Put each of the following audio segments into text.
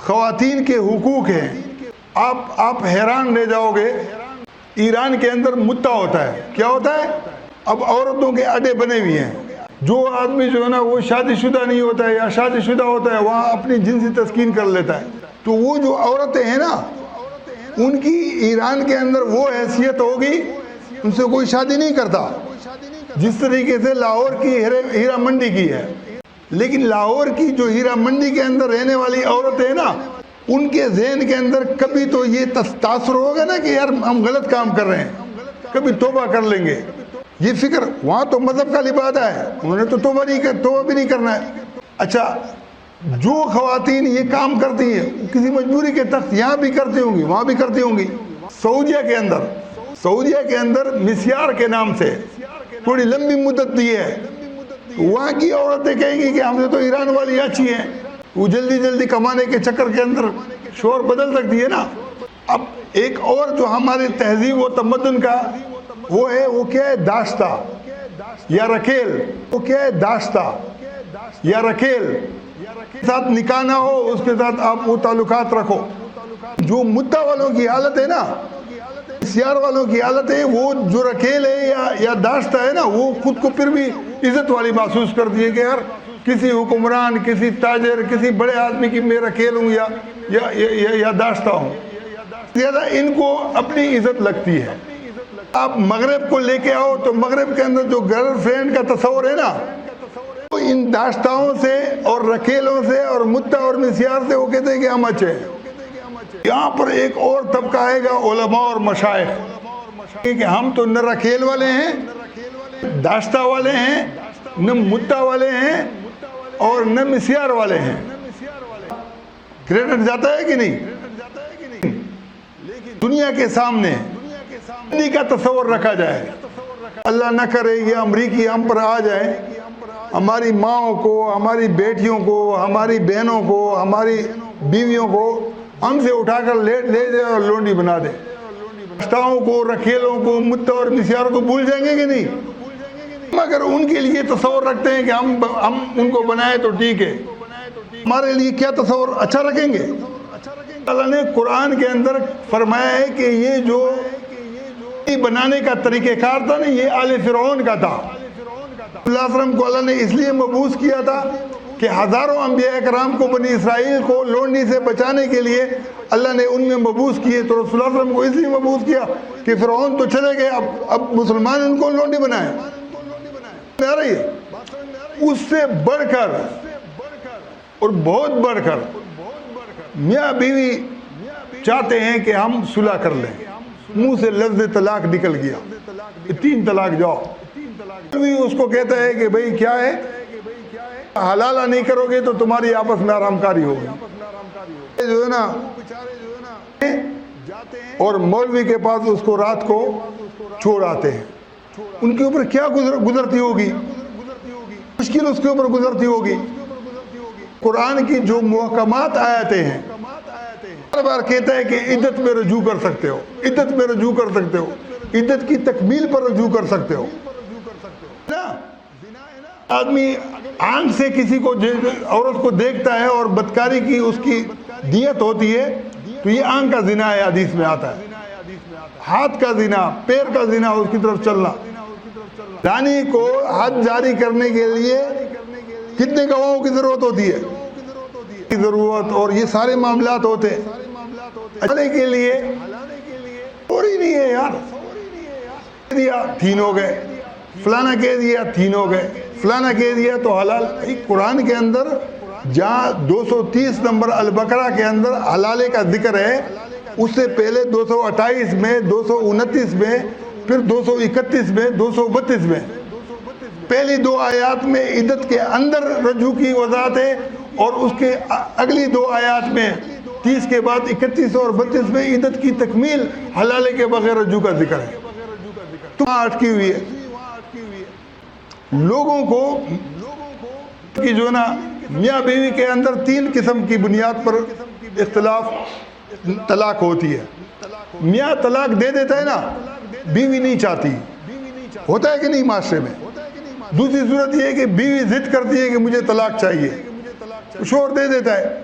خواتین کے حقوق ہیں. آپ حیران رہ جاؤ گے. ایران کے اندر متع ہوتا ہے. کیا ہوتا ہے؟ اب عورتوں کے اڈے بنے ہوئے ہیں. جو آدمی جو ہے نا وہ شادی شدہ نہیں ہوتا ہے یا شادی شدہ ہوتا ہے وہاں اپنی جنسی تسکین کر لیتا ہے. تو وہ جو عورتیں ہیں نا ان کی ایران کے اندر وہ حیثیت ہوگی ان سے کوئی شادی نہیں کرتا جس طریقے سے لاہور کی ہیرا منڈی کی ہے. لیکن لاہور کی جو ہیرا منڈی کے اندر رہنے والی عورتیں ہیں نا ان کے ذہن کے اندر کبھی تو یہ تاثر ہوگا نا کہ یار ہم غلط کام کر رہے ہیں, کبھی توبہ کر لیں گے. یہ فکر وہاں تو مذہب کا لبادہ ہے, انہوں نے تو توبہ بھی نہیں کرنا ہے. اچھا, جو خواتین یہ کام کرتی ہیں کسی مجبوری کے تحت یہاں بھی کرتی ہوں گی وہاں بھی کرتی ہوں گی. سعودیہ کے اندر مسیار کے نام سے تھوڑی لمبی مدت دی ہے. وہاں کی عورتیں کہیں گی کہ ہم سے تو ایران والی اچھی ہیں. وہ جلدی کمانے کے چکر کے اندر شور بدل سکتی ہے نا. اب ایک اور جو ہماری تہذیب و تمدن کا وہ ہے, وہ کیا ہے؟ داشتہ یا رکھیل. وہ کیا ہے؟ داشتہ یا رکھیل. ساتھ نکاح نہ ہو اس کے ساتھ آپ وہ تعلقات رکھو. جو مدعا والوں کی حالت ہے نا, سیار والوں کی حالت ہے, وہ جو رکھیل ہے یا داشتہ ہے نا وہ خود کو پھر بھی عزت والی محسوس کرتی ہے کہ یار کسی حکمران, کسی تاجر, کسی بڑے آدمی کی میں رکھیل ہوں یا داشتہ ہوں. زیادہ ان کو اپنی عزت لگتی ہے. آپ مغرب کو لے کے آؤ تو مغرب کے اندر جو گرل فرینڈ کا تصور ہے نا ان داشتاؤں سے اور رکھیلوں سے اور مدعا اور مسیار سے وہ کہتے ہیں کہ ہم اچھے ہیں. یہاں پر ایک اور طبقہ آئے گا, علماء اور مشائخ, کہ ہم تو نہ رکھیل والے ہیں, داشتہ والے ہیں, نہ مدعا والے ہیں اور نہ مسیار والے ہیں. کریڈٹ جاتا ہے کہ نہیں؟ دنیا کے سامنے کا تصور رکھا جائے. اللہ نہ کرے یہ امریکی ہم پر آ جائے, ہماری ماؤں کو, ہماری بیٹیوں کو, ہماری بہنوں کو, ہماری بیویوں کو ہم سے اٹھا کر لے جائے اور لونڈی بنا دے. داشتاؤں کو, رکھیلوں کو, مدعا اور مسیار کو بھول جائیں گے کہ نہیں؟ مگر ان کے لیے تصور رکھتے ہیں کہ ہم ان کو بنائے تو ٹھیک ہے. ہمارے لیے کیا تصور اچھا رکھیں گے؟ اللہ نے قرآن کے اندر فرمایا ہے کہ یہ جو بنانے کا طریقہ کار تھا نا یہ آل فرعون کا تھا. اللہ علیہ وسلم کو اللہ نے اس لیے مبعوث کیا تھا کہ ہزاروں انبیاء اکرام کو بنی اسرائیل کو لونڈی سے بچانے کے لیے اللہ نے ان میں مبعوث کیے. تو رسول اللہ علیہ وسلم کو اس لیے مبعوث کیا کہ فرعون تو چلے گئے, اب مسلمان ان کو لونڈی بنائیں. آ رہی ہے؟ اس سے بڑھ کر اور بہت بڑھ کر میاں بیوی چاہتے ہیں کہ ہم صلح کر لیں. منہ سے لفظ طلاق نکل گیا, 3 طلاق جاؤ. اس کو کہتا ہے کہ بھئی کیا ہے, حلالہ نہیں کرو گے تو تمہاری آپس میں آرام کاری ہوگی. جو ہے نا اور مولوی کے پاس اس کو رات کو چھوڑ آتے ہیں. ان کے اوپر کیا گزرتی ہوگی, مشکل اس کے اوپر گزرتی ہوگی. قرآن کی جو محکمات آیتیں ہیں بار بار کہتا ہے کہ عدت میں رجوع کر سکتے ہو, عدت میں رجوع کر سکتے ہو, عدت کی تکمیل پر رجوع کر سکتے ہو. آدمی آنکھ سے کسی کو عورت کو دیکھتا ہے اور بدکاری کی اس کی دیت ہوتی ہے تو یہ آنکھ کا زنا ہے, حدیث میں آتا ہے. ہاتھ کا زنا, پیر کا زنا, اس کی طرف چلنا. زانی کو حد جاری کرنے کے لیے کتنے گواہوں کی ضرورت ہوتی ہے, ضرورت, اور یہ سارے معاملات ہوتے ہیں. کے لیے اور ہی نہیں ہے یار, دیا 3 ہو گئے, فلانا کہہ دیا 3 ہو گئے, فلانا کہہ دیا تو حلال. قرآن کے اندر جہاں 230 نمبر البقرہ کے اندر حلالے کا ذکر ہے, اس سے پہلے 228 میں, 229 میں, پھر 231 میں, 232 میں, پہلی 2 آیات میں عدت کے اندر رجوع کی وضاحت ہے اور اس کے اگلی 2 آیات میں 30 کے بعد 31 اور 32 میں عدت کی تکمیل حلالے کے بغیر رجوع کا ذکر ہے. تو وہاں اٹکی ہوئی ہے. لوگوں کو کہ جو ہے نا میاں بیوی کے اندر 3 قسم کی بنیاد پر اختلاف طلاق ہوتی ہے. میاں طلاق دے دیتا ہے نا, بیوی نہیں چاہتی, ہوتا ہے کہ نہیں معاشرے میں. دوسری صورت یہ ہے کہ بیوی ضد کرتی ہے کہ مجھے طلاق چاہیے, شوہر دے دیتا ہے.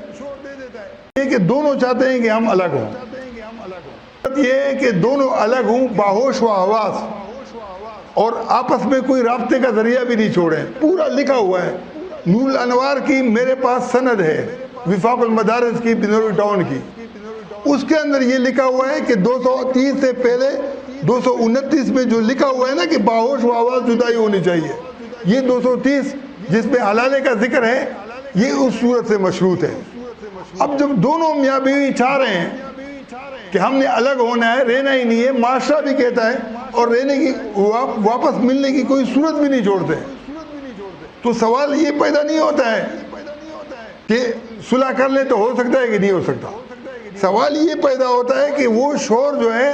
یہ کہ دونوں چاہتے ہیں کہ ہم الگ ہوں. یہ ہے کہ دونوں الگ ہوں باہوش و حواس, اور آپس میں کوئی رابطے کا ذریعہ بھی نہیں چھوڑیں. پورا لکھا ہوا ہے. نور الانوار کی میرے پاس سند ہے, وفاق المدارس کی بنوری ٹاؤن کی, اس کے اندر یہ لکھا ہوا ہے کہ 230 سے پہلے 229 میں جو لکھا ہوا ہے نا کہ باہوش و حواس جدائی ہونی چاہیے, یہ 230 جس میں حلالے کا ذکر ہے یہ اس صورت سے مشروط ہے. اب جب دونوں میاں بیوی چاہ رہے ہیں کہ ہم نے الگ ہونا ہے, رہنا ہی نہیں ہے, معاشرہ بھی کہتا ہے, اور رہنے کی واپس ملنے کی کوئی صورت بھی نہیں چھوڑتے, تو سوال یہ پیدا نہیں ہوتا ہے کہ صلح کر لیں تو ہو سکتا ہے کہ نہیں ہو سکتا. سوال یہ پیدا ہوتا ہے کہ وہ شوہر جو ہے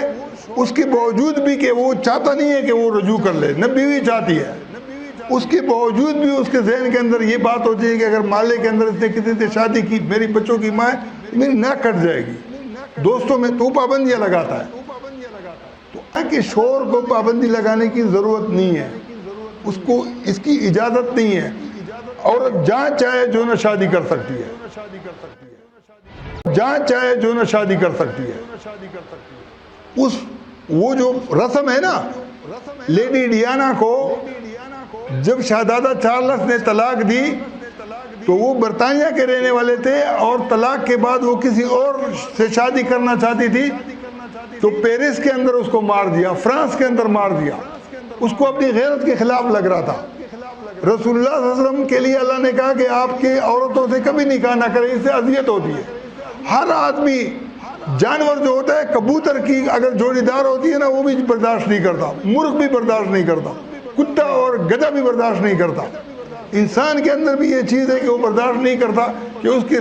اس کے باوجود بھی کہ وہ چاہتا نہیں ہے کہ وہ رجوع کر لے, نہ بیوی چاہتی ہے, اس کے باوجود بھی اس کے ذہن کے اندر یہ بات ہوتی ہے کہ اگر محلے کے اندر اس نے کسی سے شادی کی, میری بچوں کی ماں ہے, میری ناک کٹ جائے گی. دوستوں میں تو پابندیاں لگاتا ہے, تو کہ شوہر کو پابندی لگانے کی ضرورت نہیں ہے, اس کو اس کی اجازت نہیں ہے. عورت جہاں چاہے جو نہ شادی کر سکتی ہے, جہاں چاہے جو نہ شادی کر سکتی ہے. وہ جو رسم ہے نا, لیڈی ڈیانا کو جب شہزادہ چارلس نے طلاق دی تو وہ برطانیہ کے رہنے والے تھے, اور طلاق کے بعد وہ کسی اور سے شادی کرنا چاہتی تھی, تو پیرس کے اندر اس کو مار دیا, فرانس کے اندر مار دیا. اس کو اپنی غیرت کے خلاف لگ رہا تھا. رسول اللہ صلی اللہ علیہ وسلم کے لیے اللہ نے کہا کہ آپ کے عورتوں سے کبھی نکاح نہ کریں, اس سے اذیت ہوتی ہے. ہر آدمی, جانور جو ہوتا ہے, کبوتر کی اگر جوڑی دار ہوتی ہے نا وہ بھی برداشت نہیں کرتا, مرغ بھی برداشت نہیں کرتا, کتا اور گدھا بھی برداشت نہیں کرتا. انسان کے اندر بھی یہ چیز ہے کہ وہ برداشت نہیں کرتا کہ اس کے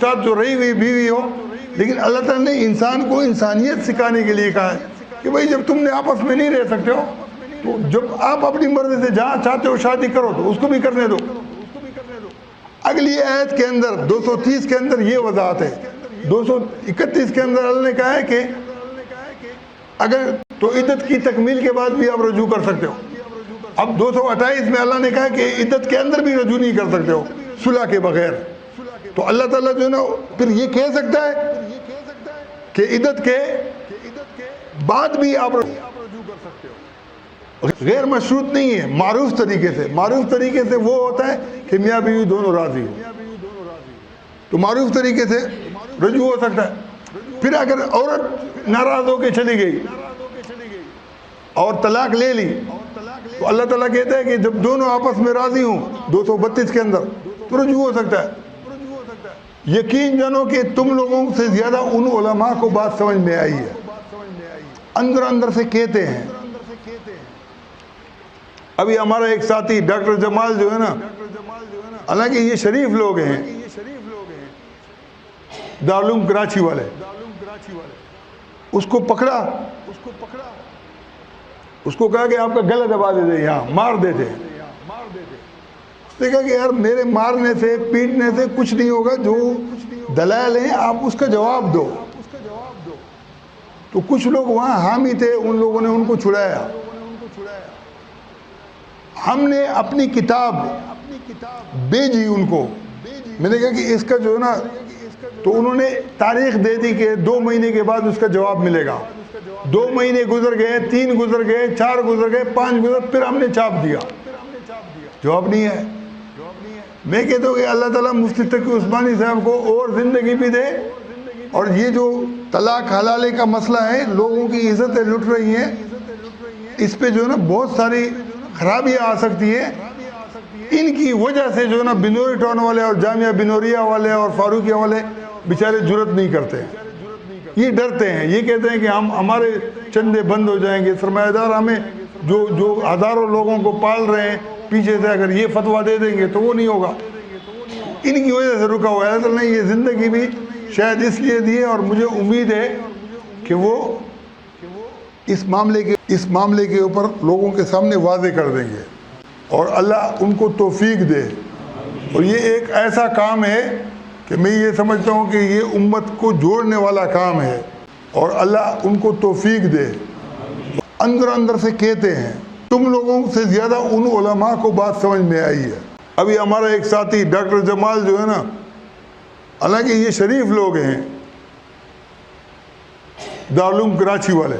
ساتھ جو رہی ہوئی بیوی ہو. لیکن اللہ تعالیٰ نے انسان کو انسانیت سکھانے کے لیے کہا ہے کہ بھئی جب تم نے آپس میں نہیں رہ سکتے ہو تو جب آپ اپنی مرضی سے جہاں چاہتے ہو شادی کرو تو اس کو بھی کرنے دو. اگلی آیت کے اندر 230 کے اندر یہ وضاحت ہے. 231 کے اندر اللہ نے کہا ہے کہ اگر تو عدت کی تکمیل کے بعد بھی آپ رجوع کر سکتے ہو. اب 228 میں اللہ نے کہا کہ عدت کے اندر بھی رجوع نہیں کر سکتے ہو صلح کے بغیر. تو اللہ تعالیٰ جو ہے نا پھر یہ کہہ سکتا ہے کہ عدت کے بعد بھی آپ رجوع کر سکتے ہو. غیر مشروط نہیں ہے, معروف طریقے سے. معروف طریقے سے وہ ہوتا ہے کہ میاں بیوی دونوں راضی ہو, تو معروف طریقے سے رجوع ہو سکتا ہے. پھر اگر عورت ناراض ہو کے چلی گئی اور طلاق لے لی تو اللہ تعالیٰ کہتا ہے کہ جب دونوں آپس میں راضی ہوں 232 کے اندر تو رجوع ہو سکتا ہے. یقین جانو کہ تم لوگوں سے زیادہ ان علماء کو بات سمجھ میں آئی ہے. اندر اندر سے کہتے ہیں. ابھی ہمارا ایک ساتھی ڈاکٹر جمال جو ہے نا, حالانکہ یہ شریف لوگ ہیں, دارالعلوم کراچی والے, اس کو پکڑا, اس کو کہا کہ آپ کا گلا دبا دیتے, یہاں مار دیتے. اس نے کہا کہ یار میرے مارنے سے پیٹنے سے کچھ نہیں ہوگا, جو دلائل ہیں آپ اس کا جواب دو. تو کچھ لوگ وہاں حامی تھے, ان لوگوں نے ان کو چھڑایا. ہم نے اپنی کتاب بھیجی ان کو, میں نے کہا کہ اس کا جو ہے نا, تو انہوں نے تاریخ دے دی کہ 2 مہینے کے بعد اس کا جواب ملے گا. 2 مہینے گزر گئے, 3 گزر گئے, 4 گزر گئے, 5 گزر, پھر ہم نے چھاپ دیا, جواب نہیں ہے. میں کہتا ہوں کہ اللہ تعالیٰ مفتی تقی عثمانی صاحب کو اور زندگی بھی دے, اور یہ جو طلاق حلالے کا مسئلہ ہے, لوگوں کی عزتیں لٹ رہی ہیں, اس پہ جو ہے نا بہت ساری خرابیاں آ سکتی ہیں. ان کی وجہ سے جو ہے نا بنوری ٹاؤن والے اور جامعہ بنوریہ والے اور فاروقیہ والے بیچارے جرت نہیں کرتے ہیں, یہ ڈرتے ہیں, یہ کہتے ہیں کہ ہمارے چندے بند ہو جائیں گے, سرمایہ دار ہمیں جو ہزاروں لوگوں کو پال رہے ہیں پیچھے سے اگر یہ فتویٰ دے دیں گے تو وہ نہیں ہوگا. ان کی وجہ سے رکا ہوا ہے. اللہ نے یہ زندگی بھی شاید اس لیے دی ہے, اور مجھے امید ہے کہ وہ اس معاملے کے اوپر لوگوں کے سامنے واضح کر دیں گے, اور اللہ ان کو توفیق دے. اور یہ ایک ایسا کام ہے کہ میں یہ سمجھتا ہوں کہ یہ امت کو جوڑنے والا کام ہے, اور اللہ ان کو توفیق دے. اندر اندر سے کہتے ہیں تم لوگوں سے زیادہ ان علماء کو بات سمجھ میں آئی ہے. ابھی ہمارا ایک ساتھی ڈاکٹر جمال جو ہے نا, حالانکہ یہ شریف لوگ ہیں دارالعلوم کراچی والے.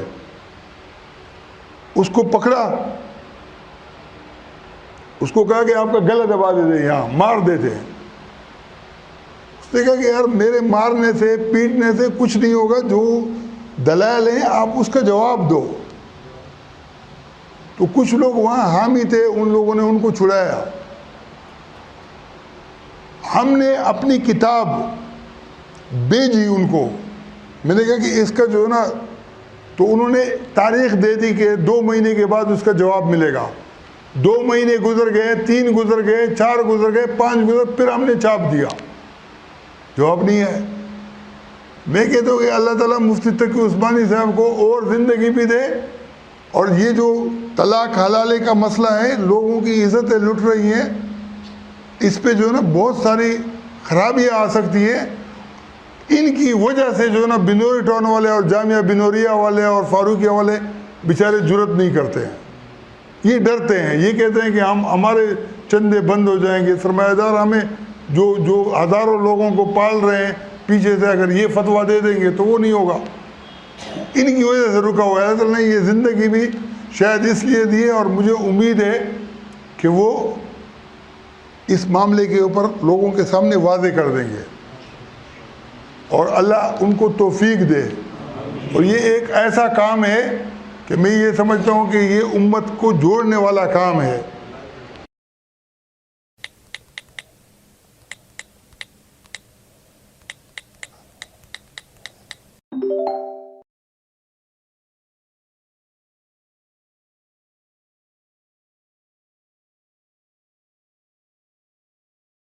اس کو پکڑا, اس کو کہا کہ آپ کا گلا دبا دیتے, یہاں مار دیتے ہیں. اس نے کہا کہ یار میرے مارنے سے پیٹنے سے کچھ نہیں ہوگا, جو دلائل ہیں آپ اس کا جواب دو. تو کچھ لوگ وہاں حامی تھے, ان لوگوں نے ان کو چھڑایا. ہم نے اپنی کتاب بھیجی ان کو, میں نے کہا کہ اس کا جو ہے نا, تو انہوں نے تاریخ دے دی کہ 2 مہینے کے بعد اس کا جواب ملے گا. 2 مہینے گزر گئے, 3 گزر گئے, 4 گزر گئے, 5 گزر, پھر ہم نے چھاپ دیا, جواب نہیں ہے. میں کہتا ہوں کہ اللہ تعالیٰ مفتی تقی عثمانی صاحب کو اور زندگی بھی دے, اور یہ جو طلاق حلالے کا مسئلہ ہے, لوگوں کی عزتیں لٹ رہی ہیں, اس پہ جو ہے نا بہت ساری خرابیاں آ سکتی ہیں. ان کی وجہ سے جو ہے نا بنوری ٹاؤن والے اور جامعہ بنوریا والے اور فاروقیہ والے بیچارے جرت نہیں کرتے ہیں, یہ ڈرتے ہیں, یہ کہتے ہیں کہ ہمارے چندے بند ہو جائیں گے, سرمایہ دار ہمیں جو ہزاروں لوگوں کو پال رہے ہیں پیچھے سے اگر یہ فتویٰ دے دیں گے تو وہ نہیں ہوگا. ان کی وجہ سے رکا ہوا ہے. اللہ نے یہ زندگی بھی شاید اس لیے دی ہے, اور مجھے امید ہے کہ وہ اس معاملے کے اوپر لوگوں کے سامنے واضح کر دیں گے, اور اللہ ان کو توفیق دے. اور یہ ایک ایسا کام ہے کہ میں یہ سمجھتا ہوں کہ یہ امت کو جوڑنے والا کام ہے.